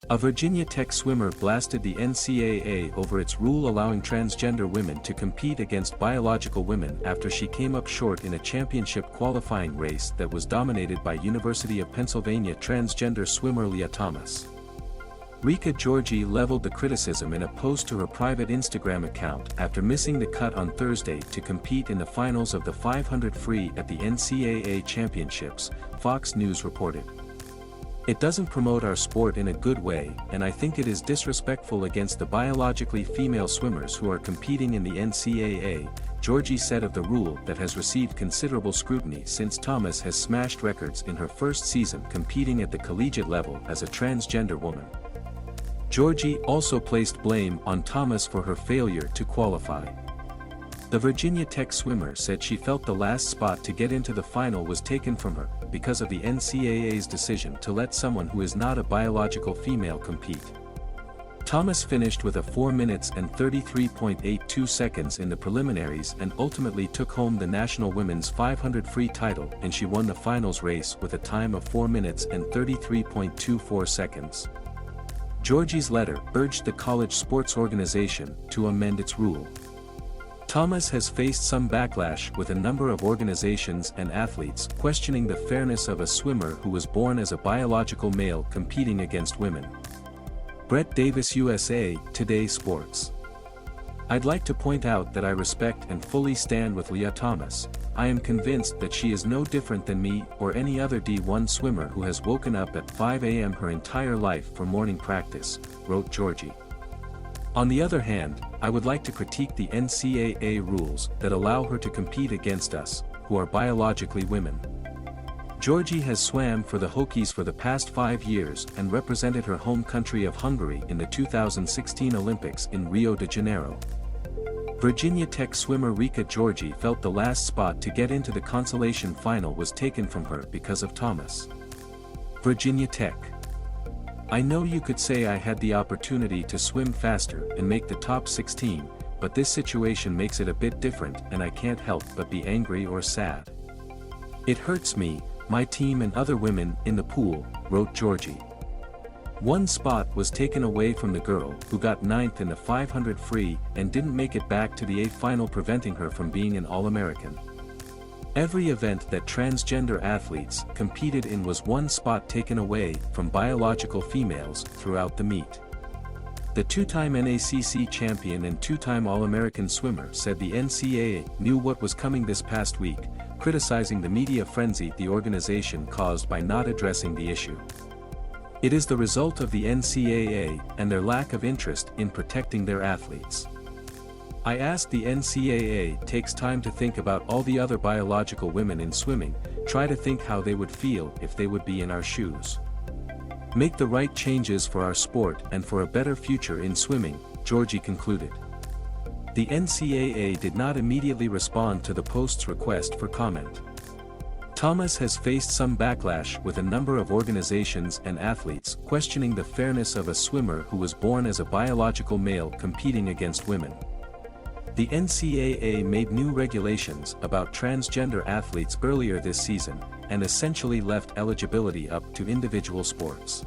A Virginia Tech swimmer blasted the NCAA over its rule allowing transgender women to compete against biological women after she came up short in a championship qualifying race that was dominated by University of Pennsylvania transgender swimmer Leah Thomas. Reka Gyorgy leveled the criticism in a post to her private Instagram account after missing the cut on Thursday to compete in the finals of the 500 free at the NCAA championships, Fox News reported. "It doesn't promote our sport in a good way, and I think it is disrespectful against the biologically female swimmers who are competing in the NCAA," Gyorgy said of the rule that has received considerable scrutiny since Thomas has smashed records in her first season competing at the collegiate level as a transgender woman. Gyorgy also placed blame on Thomas for her failure to qualify. The Virginia Tech swimmer said she felt the last spot to get into the final was taken from her because of the NCAA's decision to let someone who is not a biological female compete. Thomas finished with a 4 minutes and 33.82 seconds in the preliminaries and ultimately took home the National Women's 500 free title, and she won the finals race with a time of 4 minutes and 33.24 seconds. Gyorgy's letter urged the college sports organization to amend its rule. Thomas has faced some backlash with a number of organizations and athletes questioning the fairness of a swimmer who was born as a biological male competing against women. Brett Davis, USA Today Sports. "I'd like to point out that I respect and fully stand with Lia Thomas. I am convinced that she is no different than me or any other D1 swimmer who has woken up at 5 a.m. her entire life for morning practice," wrote Gyorgy. "On the other hand, I would like to critique the NCAA rules that allow her to compete against us, who are biologically women." Gyorgy has swam for the Hokies for the past 5 years and represented her home country of Hungary in the 2016 Olympics in Rio de Janeiro. Virginia Tech swimmer Reka Gyorgy felt the last spot to get into the consolation final was taken from her because of Thomas. Virginia Tech. "I know you could say I had the opportunity to swim faster and make the top 16, but this situation makes it a bit different and I can't help but be angry or sad. It hurts me, my team and other women in the pool," wrote Gyorgy. One spot was taken away from the girl who got 9th in the 500 free and didn't make it back to the A final, preventing her from being an All-American. Every event that transgender athletes competed in was one spot taken away from biological females throughout the meet. The two-time NACC champion and two-time All-American swimmer said the NCAA knew what was coming this past week, criticizing the media frenzy the organization caused by not addressing the issue. "It is the result of the NCAA and their lack of interest in protecting their athletes. I ask the NCAA takes time to think about all the other biological women in swimming, try to think how they would feel if they would be in our shoes. Make the right changes for our sport and for a better future in swimming," Gyorgy concluded. The NCAA did not immediately respond to the post's request for comment. Thomas has faced some backlash with a number of organizations and athletes questioning the fairness of a swimmer who was born as a biological male competing against women. The NCAA made new regulations about transgender athletes earlier this season, and essentially left eligibility up to individual sports.